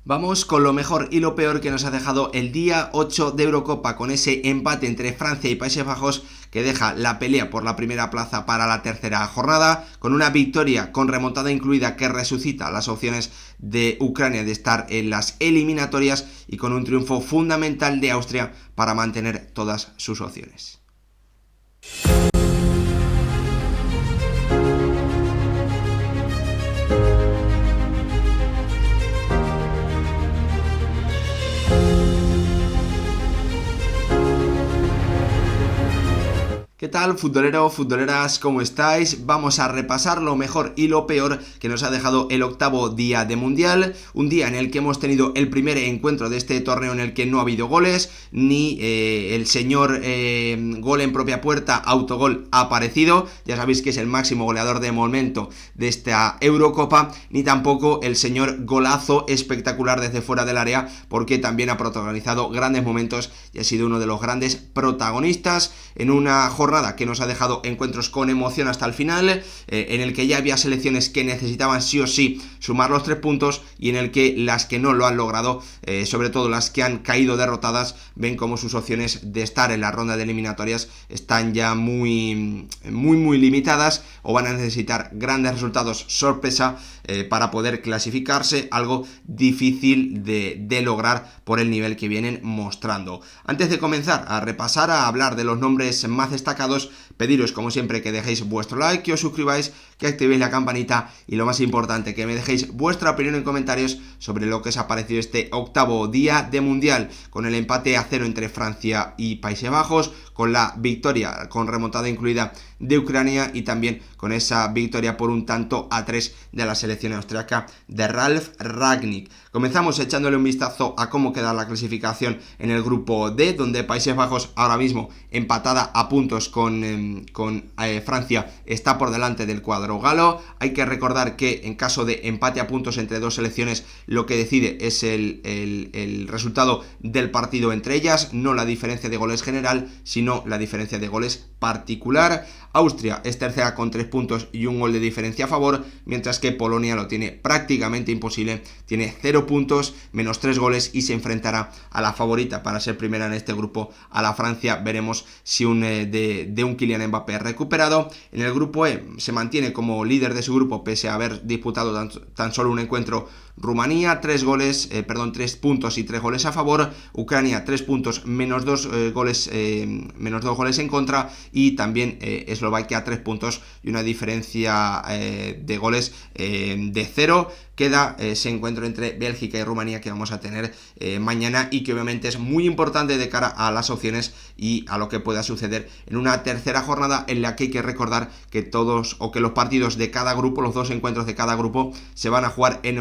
Vamos con lo mejor y lo peor que nos ha dejado el día 8 de Eurocopa, con ese empate entre Francia y Países Bajos que deja la pelea por la primera plaza para la tercera jornada, con una victoria con remontada incluida que resucita las opciones de Ucrania de estar en las eliminatorias, y con un triunfo fundamental de Austria para mantener todas sus opciones. ¿Qué tal, futbolero, futboleras? ¿Cómo estáis? Vamos a repasar lo mejor y lo peor que nos ha dejado el octavo día de Mundial, un día en el que hemos tenido el primer encuentro de este torneo en el que no ha habido goles, ni el señor gol en propia puerta, autogol, ha aparecido. Ya sabéis que es el máximo goleador de momento de esta Eurocopa, ni tampoco el señor golazo espectacular desde fuera del área, porque también ha protagonizado grandes momentos y ha sido uno de los grandes protagonistas en una jornada que nos ha dejado encuentros con emoción hasta el final, en el que ya había selecciones que necesitaban sí o sí sumar los 3 puntos, y en el que las que no lo han logrado, sobre todo las que han caído derrotadas, ven como sus opciones de estar en la ronda de eliminatorias están ya muy limitadas, o van a necesitar grandes resultados sorpresa para poder clasificarse, algo difícil de lograr por el nivel que vienen mostrando. Antes de comenzar a repasar, a hablar de los nombres más destacados, pediros como siempre que dejéis vuestro like, que os suscribáis, que activéis la campanita y, lo más importante, que me dejéis vuestra opinión en comentarios sobre lo que os ha parecido este octavo día de Mundial, con el empate a 0 entre Francia y Países Bajos, con la victoria con remontada incluida de Ucrania, y también con esa victoria por un tanto a 3 de la selección austriaca de Ralf Rangnick. Comenzamos echándole un vistazo a cómo queda la clasificación en el grupo D, donde Países Bajos, ahora mismo empatada a puntos con Francia, está por delante del cuadro galo. Hay que recordar que en caso de empate a puntos entre dos selecciones, lo que decide es el resultado del partido entre ellas, no la diferencia de goles general, sino la diferencia de goles particular. Austria es tercera con 3 puntos y un gol de diferencia a favor, mientras que Polonia lo tiene prácticamente imposible, tiene 0 puntos, menos 3 goles, y se enfrentará a la favorita para ser primera en este grupo, a la Francia. Veremos si un Kylian Mbappé recuperado. En el grupo E se mantiene como líder de su grupo, pese a haber disputado tan solo un encuentro, Rumanía, 3 puntos y 3 goles a favor. Ucrania, 3 puntos, menos 2 goles en contra. Y también Eslovaquia, 3 puntos y una diferencia de goles de 0. Queda ese encuentro entre Bélgica y Rumanía que vamos a tener mañana, y que obviamente es muy importante de cara a las opciones y a lo que pueda suceder en una tercera jornada, en la que hay que recordar que que los partidos de cada grupo, los 2 encuentros de cada grupo, se van a jugar en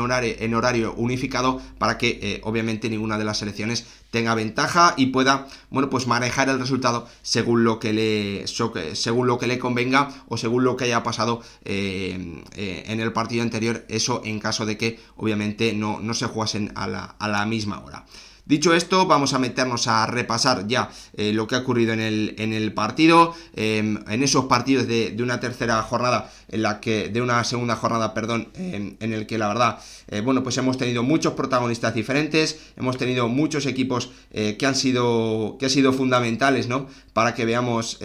horario unificado, para que obviamente ninguna de las selecciones tenga ventaja y pueda, pues manejar el resultado según lo que le convenga, o según lo que haya pasado en el partido anterior, eso en caso de que obviamente no se jugasen a la misma hora. Dicho esto, vamos a meternos a repasar ya lo que ha ocurrido en el partido, en esos partidos de una tercera jornada, de una segunda jornada, en el que la verdad, pues hemos tenido muchos protagonistas diferentes, hemos tenido muchos equipos que han sido fundamentales, ¿no?, para que veamos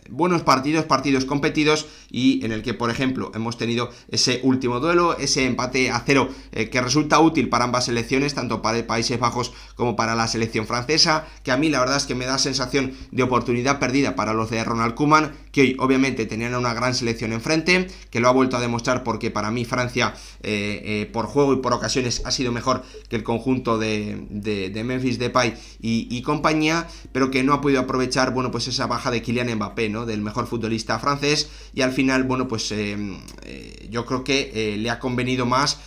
buenos partidos competidos, y en el que, por ejemplo, hemos tenido ese último duelo, ese empate a 0 que resulta útil para ambas selecciones, tanto para Países Bajos como para la selección francesa, que a mí la verdad es que me da sensación de oportunidad perdida para los de Ronald Koeman, que hoy obviamente tenían una gran selección enfrente, que lo ha vuelto a demostrar, porque para mí Francia por juego y por ocasiones ha sido mejor que el conjunto de Memphis Depay y compañía, pero que no ha podido aprovechar pues esa baja de Kylian Mbappé, ¿no?, del mejor futbolista francés, y al final yo creo que le ha convenido más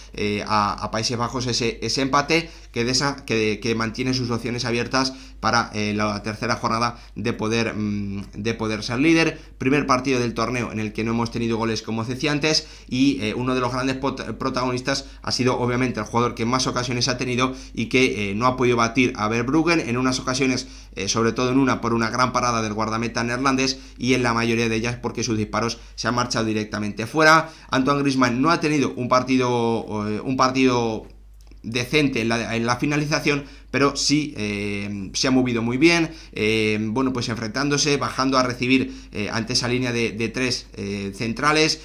a Países Bajos ese empate, que mantiene sus opciones abiertas para la tercera jornada de poder ser líder. Primer partido del torneo en el que no hemos tenido goles, como decía antes, y uno de los grandes protagonistas ha sido obviamente el jugador que más ocasiones ha tenido y que no ha podido batir a Verbruggen en unas ocasiones, sobre todo en una por una gran parada del guardameta neerlandés, y en la mayoría de ellas porque sus disparos se han marchado directamente fuera. Antoine Griezmann no ha tenido un partido decente en la finalización, pero sí se ha movido muy bien, bueno, pues enfrentándose, bajando a recibir ante esa línea de tres centrales,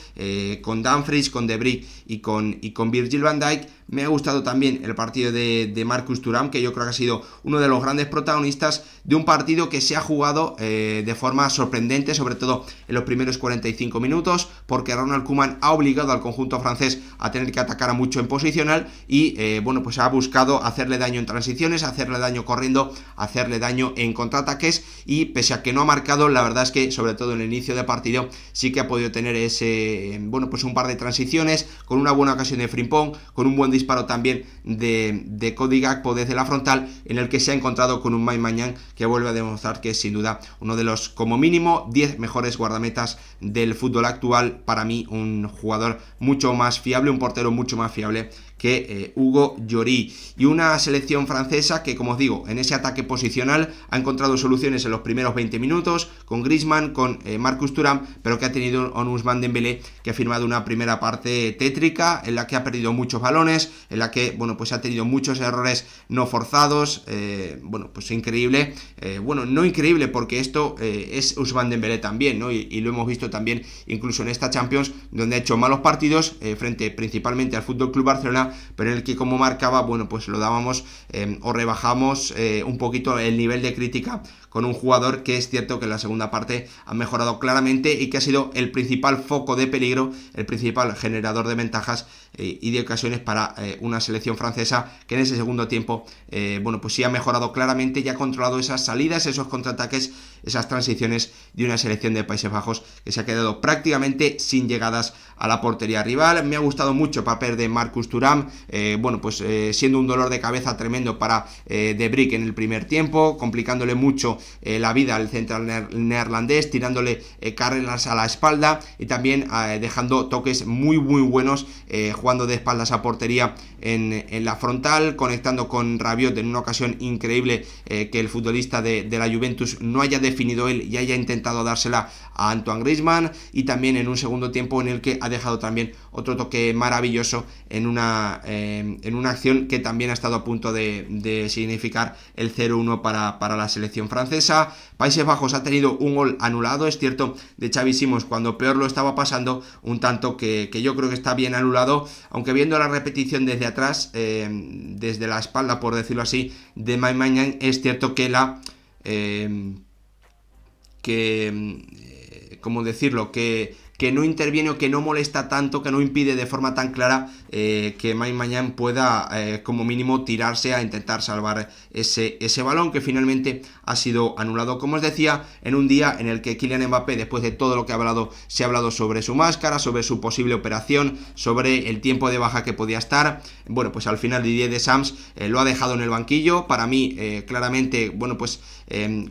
con Dumfries, con De Vrij y con Virgil van Dijk. Me ha gustado también el partido de Marcus Thuram, que yo creo que ha sido uno de los grandes protagonistas de un partido que se ha jugado de forma sorprendente, sobre todo en los primeros 45 minutos, porque Ronald Koeman ha obligado al conjunto francés a tener que atacar a mucho en posicional y bueno, pues ha buscado hacerle daño en transiciones, hacerle daño corriendo, hacerle daño en contraataques, y pese a que no ha marcado, la verdad es que sobre todo en el inicio de partido sí que ha podido tener ese, bueno, pues un par de transiciones, con una buena ocasión de Frimpong, con un buen disparo también de Cody Gakpo desde la frontal, en el que se ha encontrado con un Mike Maignan que vuelve a demostrar que es sin duda uno de los, como mínimo, 10 mejores guardametas del fútbol actual. Para mí, un jugador mucho más fiable, un portero mucho más fiable que Hugo Lloris. Y una selección francesa que, como os digo, en ese ataque posicional ha encontrado soluciones en los primeros 20 minutos con Griezmann, con Marcus Thuram, pero que ha tenido un Ousmane Dembélé que ha firmado una primera parte tétrica, en la que ha perdido muchos balones, en la que, bueno, pues ha tenido muchos errores no forzados, bueno, pues increíble, bueno, no increíble, porque esto es Ousmane Dembélé también, ¿no? Y lo hemos visto también incluso en esta Champions, donde ha hecho malos partidos frente principalmente al Fútbol Club Barcelona, pero en el que, como marcaba, bueno, pues lo dábamos o rebajamos un poquito el nivel de crítica con un jugador que es cierto que en la segunda parte ha mejorado claramente y que ha sido el principal foco de peligro, el principal generador de ventajas y de ocasiones para una selección francesa que en ese segundo tiempo, bueno, pues sí ha mejorado claramente y ha controlado esas salidas, esos contraataques, esas transiciones de una selección de Países Bajos que se ha quedado prácticamente sin llegadas a la portería rival. Me ha gustado mucho el papel de Marcus Thuram, bueno, pues siendo un dolor de cabeza tremendo para De Vrij en el primer tiempo, complicándole mucho la vida al central neerlandés, tirándole carreras a la espalda y también dejando toques muy buenos, jugando de espaldas a portería en la frontal, conectando con Rabiot en una ocasión increíble, que el futbolista de la Juventus no haya definido él y haya intentado dársela a Antoine Griezmann, y también en un segundo tiempo en el que ha dejado también otro toque maravilloso en una acción que también ha estado a punto de significar el 0-1 para la selección francesa. Países Bajos ha tenido un gol anulado, es cierto, de Xavi Simons cuando peor lo estaba pasando, un tanto que yo creo que está bien anulado, aunque viendo la repetición desde atrás, desde la espalda, por decirlo así, de Mike Maignan, es cierto que ¿cómo decirlo? Que no interviene o que no molesta tanto, que no impide de forma tan clara que Mike Maignan pueda como mínimo tirarse a intentar salvar ese balón, que finalmente ha sido anulado, como os decía, en un día en el que Kylian Mbappé, después de todo lo que se ha hablado sobre su máscara, sobre su posible operación, sobre el tiempo de baja que podía estar, bueno, pues al final Didier Deschamps lo ha dejado en el banquillo. Para mí, claramente, bueno, pues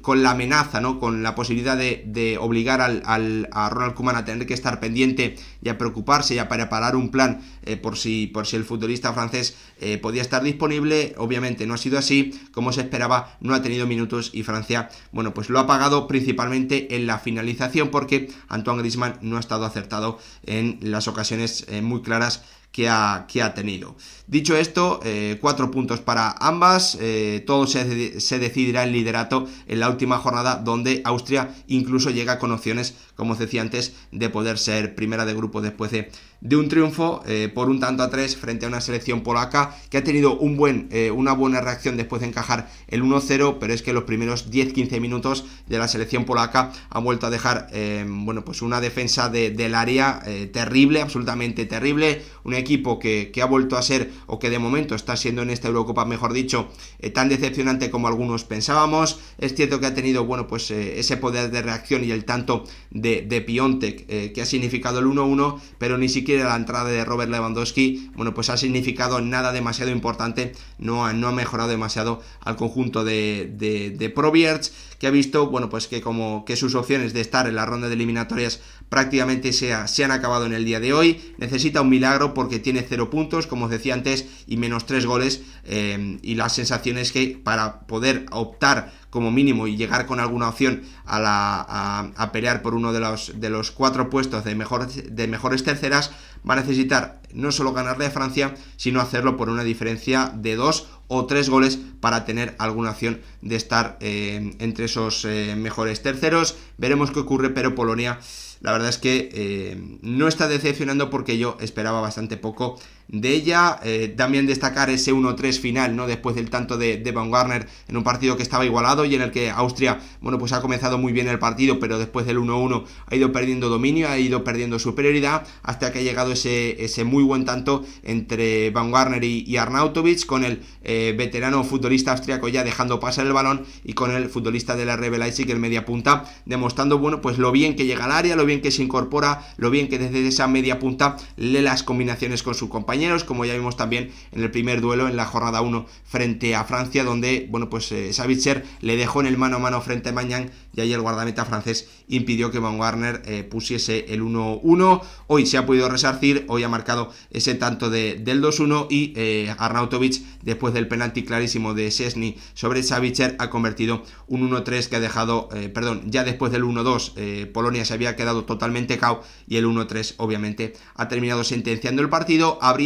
con la amenaza, ¿no? Con la posibilidad de obligar a Ronald Koeman a tener que estar pendiente y a preocuparse y a preparar un plan por si el futbolista francés podía estar disponible. Obviamente no ha sido así, como se esperaba, no ha tenido minutos y Francia, bueno, pues lo ha pagado principalmente en la finalización, porque Antoine Griezmann no ha estado acertado en las ocasiones muy claras que ha tenido. Dicho esto, 4 puntos para ambas, todo se decidirá el liderato en la última jornada, donde Austria incluso llega con opciones, como os decía antes, de poder ser primera de grupo después de un triunfo por un tanto a 3 frente a una selección polaca que ha tenido una buena reacción después de encajar el 1-0, pero es que los primeros 10-15 minutos de la selección polaca han vuelto a dejar bueno, pues una defensa del área terrible, absolutamente terrible, un equipo que ha vuelto a ser, o que de momento está siendo en esta Eurocopa, mejor dicho, tan decepcionante como algunos pensábamos. Es cierto que ha tenido, bueno, pues ese poder de reacción y el tanto de Piątek que ha significado el 1-1, pero ni siquiera la entrada de Robert Lewandowski, bueno, pues ha significado nada demasiado importante, no ha mejorado demasiado al conjunto de Probiards, que ha visto, bueno, pues que sus opciones de estar en la ronda de eliminatorias prácticamente se han acabado en el día de hoy. Necesita un milagro porque tiene 0 puntos, como os decía antes, y menos 3 goles, y la sensación es que para poder optar como mínimo y llegar con alguna opción a pelear por uno de los 4 puestos de mejores terceras, va a necesitar no solo ganarle a Francia, sino hacerlo por una diferencia de 2 o 3 goles para tener alguna opción de estar entre esos mejores terceros. Veremos qué ocurre, pero Polonia, la verdad es que no está decepcionando, porque yo esperaba bastante poco de ella. También destacar ese 1-3 final, ¿no?, después del tanto de Baumgartner, en un partido que estaba igualado y en el que Austria, bueno, pues ha comenzado muy bien el partido, pero después del 1-1 ha ido perdiendo dominio, ha ido perdiendo superioridad, hasta que ha llegado ese muy buen tanto entre Baumgartner y Arnautovic, con el veterano futbolista austriaco ya dejando pasar el balón, y con el futbolista de la RB Leipzig, el media punta, demostrando, bueno, pues lo bien que llega al área, lo bien que se incorpora, lo bien que desde esa media punta lee las combinaciones con su compañero, como ya vimos también en el primer duelo en la jornada 1 frente a Francia, donde, bueno, pues Sabitzer le dejó en el mano a mano frente a Maignan, y ahí el guardameta francés impidió que Baumgartner pusiese el 1-1. Hoy se ha podido resarcir, hoy ha marcado ese tanto del 2-1, y Arnautovic, después del penalti clarísimo de Szczęsny sobre Sabitzer, ha convertido un 1-3 que ha dejado, ya después del 1-2 Polonia se había quedado totalmente cao, y el 1-3 obviamente ha terminado sentenciando el partido, abriendo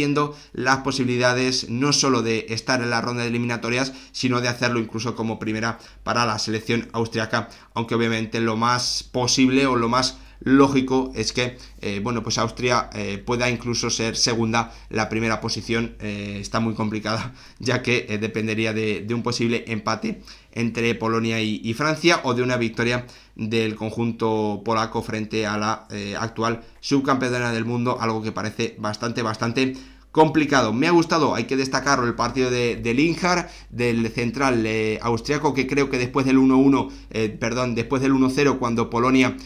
las posibilidades no solo de estar en la ronda de eliminatorias, sino de hacerlo incluso como primera para la selección austriaca, aunque obviamente lo más posible o lo más lógico es que pues Austria pueda incluso ser segunda. La primera posición está muy complicada, ya que dependería de un posible empate entre Polonia y Francia, o de una victoria del conjunto polaco frente a la actual subcampeona del mundo, algo que parece bastante complicado. Me ha gustado, hay que destacarlo, el partido de Linhart, del central austriaco, que creo que después del 1-0, cuando Polonia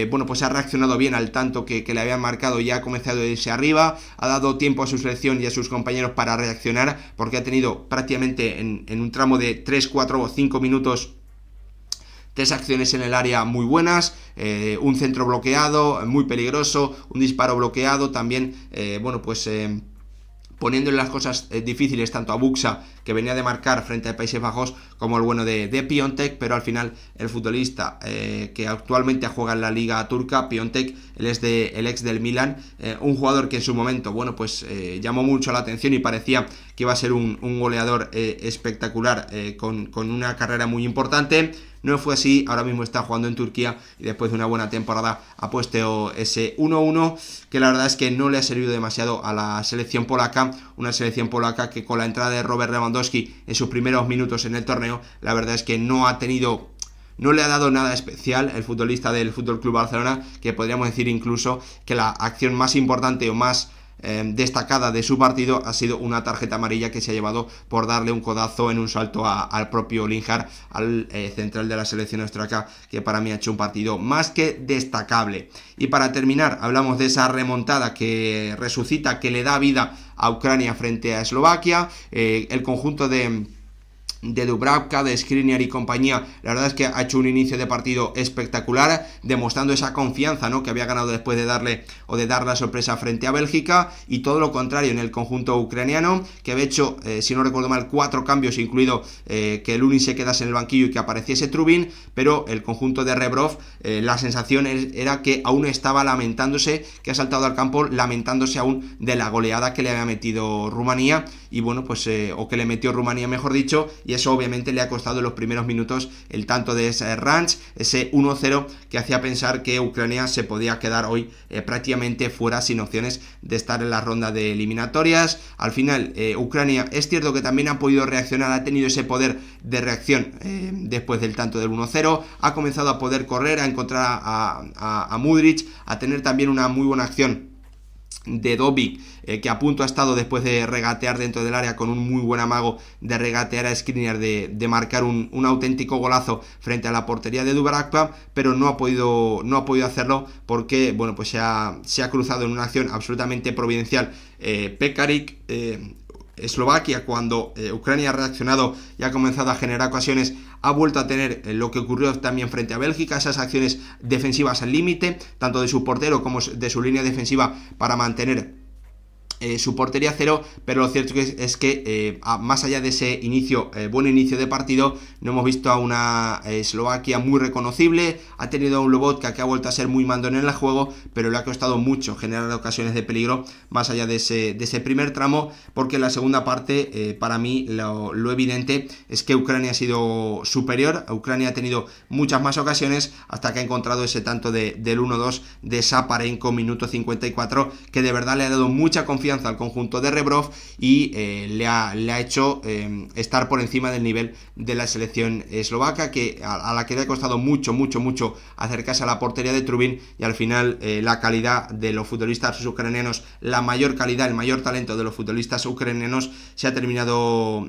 pues ha reaccionado bien al tanto que le habían marcado y ha comenzado a irse arriba, ha dado tiempo a su selección y a sus compañeros para reaccionar, porque ha tenido prácticamente en un tramo de 3, 4 o 5 minutos 3 acciones en el área muy buenas, un centro bloqueado muy peligroso, un disparo bloqueado también, poniéndole las cosas difíciles tanto a Buxa, que venía de marcar frente a Países Bajos, como el bueno de Piątek, pero al final el futbolista que actualmente juega en la liga turca, Piątek, el ex del Milan, un jugador que en su momento, llamó mucho la atención y parecía que iba a ser un goleador espectacular, con una carrera muy importante. No fue así, ahora mismo está jugando en Turquía, y después de una buena temporada ha puesto ese 1-1, que la verdad es que no le ha servido demasiado a la selección polaca, una selección polaca que con la entrada de Robert Lewandowski en sus primeros minutos en el torneo, la verdad es que no le ha dado nada especial el futbolista del FC Barcelona, que podríamos decir incluso que la acción más importante o más destacada de su partido ha sido una tarjeta amarilla que se ha llevado por darle un codazo en un salto al propio Linhart, al central de la selección austriaca, que para mí ha hecho un partido más que destacable. Y para terminar, hablamos de esa remontada que resucita, que le da vida a Ucrania frente a Eslovaquia. El conjunto de Dubravka, de Skriniar y compañía, la verdad es que ha hecho un inicio de partido espectacular, demostrando esa confianza, ¿no?, que había ganado después de dar la sorpresa frente a Bélgica, y todo lo contrario en el conjunto ucraniano, que había hecho, si no recuerdo mal, 4 cambios, incluido que Lunin se quedase en el banquillo y que apareciese Trubin, pero el conjunto de Rebrov, la sensación era que aún estaba lamentándose, que ha saltado al campo lamentándose aún de la goleada que le había metido Rumanía, o que le metió Rumanía, mejor dicho, y eso obviamente le ha costado en los primeros minutos el tanto de ese Ranch, ese 1-0 que hacía pensar que Ucrania se podía quedar hoy prácticamente fuera, sin opciones de estar en la ronda de eliminatorias. Al final Ucrania es cierto que también ha podido reaccionar, ha tenido ese poder de reacción después del tanto del 1-0, ha comenzado a poder correr, a encontrar a Mudryk, a tener también una muy buena acción de Dobbik, que a punto ha estado después de regatear dentro del área, con un muy buen amago de regatear a Skriniar, de marcar un auténtico golazo frente a la portería de Dubravka, pero no ha podido hacerlo porque se ha cruzado en una acción absolutamente providencial Pekarik. Eslovaquia, cuando Ucrania ha reaccionado y ha comenzado a generar ocasiones, ha vuelto a tener lo que ocurrió también frente a Bélgica, esas acciones defensivas al límite, tanto de su portero como de su línea defensiva, para mantener su portería cero, pero lo cierto es que más allá de ese buen inicio de partido, no hemos visto a una Eslovaquia muy reconocible. Ha tenido a un Lobotka que ha vuelto a ser muy mandón en el juego, pero le ha costado mucho generar ocasiones de peligro más allá de ese primer tramo, porque en la segunda parte para mí lo evidente es que Ucrania ha sido superior. Ucrania ha tenido muchas más ocasiones hasta que ha encontrado ese tanto del 1-2 de Saparenko, minuto 54, que de verdad le ha dado mucha confianza al conjunto de Rebrov y le ha hecho estar por encima del nivel de la selección eslovaca, a la que le ha costado mucho acercarse a la portería de Trubin, y al final la calidad de los futbolistas ucranianos, la mayor calidad, el mayor talento de los futbolistas ucranianos ha terminado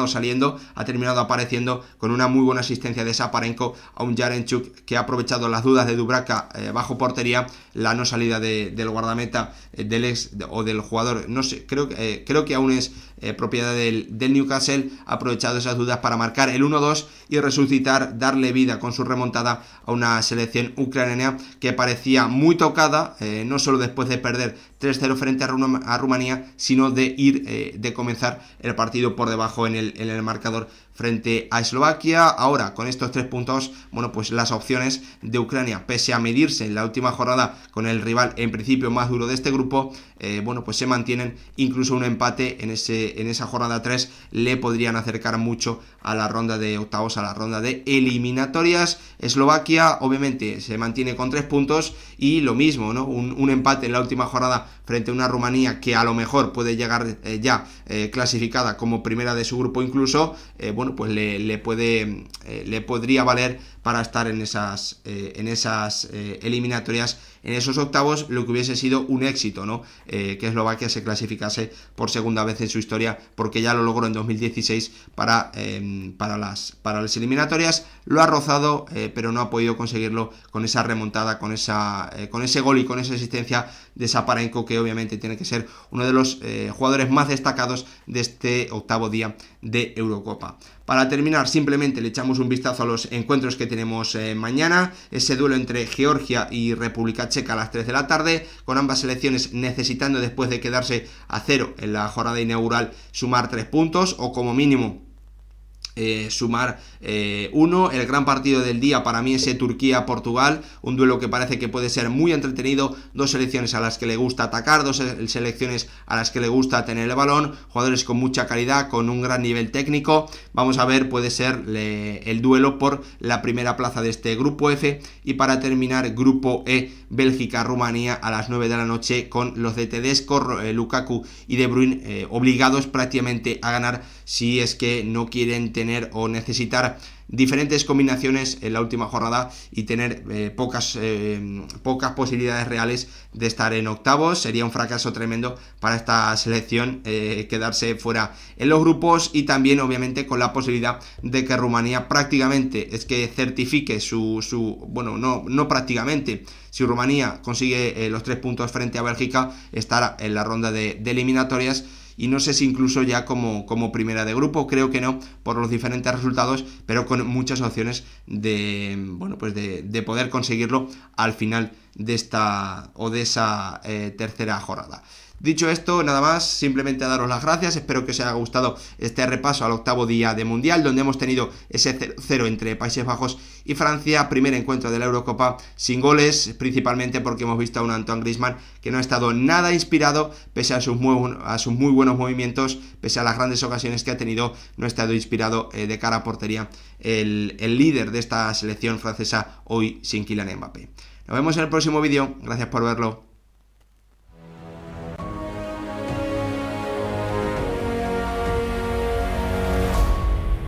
saliendo, ha terminado apareciendo con una muy buena asistencia de Saparenko a un Yarenchuk, que ha aprovechado las dudas de Dubravka bajo portería, la no salida del guardameta del jugador, no sé, creo que aún es propiedad del Newcastle. Ha aprovechado esas dudas para marcar el 1-2 y resucitar, darle vida con su remontada a una selección ucraniana que parecía muy tocada, no solo después de perder 3-0 frente a Rumanía, sino de comenzar el partido por debajo en el marcador frente a Eslovaquia. Ahora, con estos 3 puntos, bueno, pues las opciones de Ucrania, pese a medirse en la última jornada con el rival en principio más duro de este grupo, bueno, pues se mantienen. Incluso un empate en esa jornada 3 le podrían acercar mucho a la ronda de octavos, a la ronda de eliminatorias. Eslovaquia obviamente se mantiene con 3 puntos, y lo mismo, ¿no? Un empate en la última jornada frente a una Rumanía que a lo mejor puede llegar ya clasificada como primera de su grupo incluso, bueno, pues le podría valer para estar en esas eliminatorias, en esos octavos, lo que hubiese sido un éxito, ¿no? Que Eslovaquia se clasificase por segunda vez en su historia, porque ya lo logró en 2016 para las eliminatorias. Lo ha rozado, pero no ha podido conseguirlo con esa remontada, con ese gol y con esa asistencia de Saparenko, que obviamente tiene que ser uno de los jugadores más destacados de este octavo día de Eurocopa. Para terminar, simplemente le echamos un vistazo a los encuentros que tenemos mañana. Ese duelo entre Georgia y República Checa a las 3 de la tarde, con ambas selecciones necesitando, después de quedarse a 0 en la jornada inaugural, sumar 3 puntos, o como mínimo sumar 1. El gran partido del día para mí es Turquía-Portugal, un duelo que parece que puede ser muy entretenido. Dos selecciones a las que le gusta atacar, dos selecciones a las que le gusta tener el balón, jugadores con mucha calidad, con un gran nivel técnico. Vamos a ver, puede ser el duelo por la primera plaza de este grupo F. Y para terminar, grupo E, Bélgica-Rumanía a las 9 de la noche, con los de Tedesco, Lukaku y De Bruyne obligados prácticamente a ganar, si es que no quieren tener o necesitar diferentes combinaciones en la última jornada y tener pocas posibilidades reales de estar en octavos. Sería un fracaso tremendo para esta selección quedarse fuera en los grupos, y también obviamente con la posibilidad de que Rumanía prácticamente es que certifique bueno, no prácticamente, si Rumanía consigue los 3 puntos frente a Bélgica, estará en la ronda de eliminatorias. Y no sé si incluso ya como primera de grupo, creo que no, por los diferentes resultados, pero con muchas opciones de poder conseguirlo al final de esa tercera jornada. Dicho esto, nada más, simplemente a daros las gracias. Espero que os haya gustado este repaso al octavo día de Mundial, donde hemos tenido ese 0-0 entre Países Bajos y Francia, primer encuentro de la Eurocopa sin goles, principalmente porque hemos visto a un Antoine Griezmann que no ha estado nada inspirado, pese a sus muy buenos movimientos, pese a las grandes ocasiones que ha tenido, no ha estado inspirado de cara a portería el líder de esta selección francesa, hoy sin Kylian Mbappé. Nos vemos en el próximo vídeo, gracias por verlo.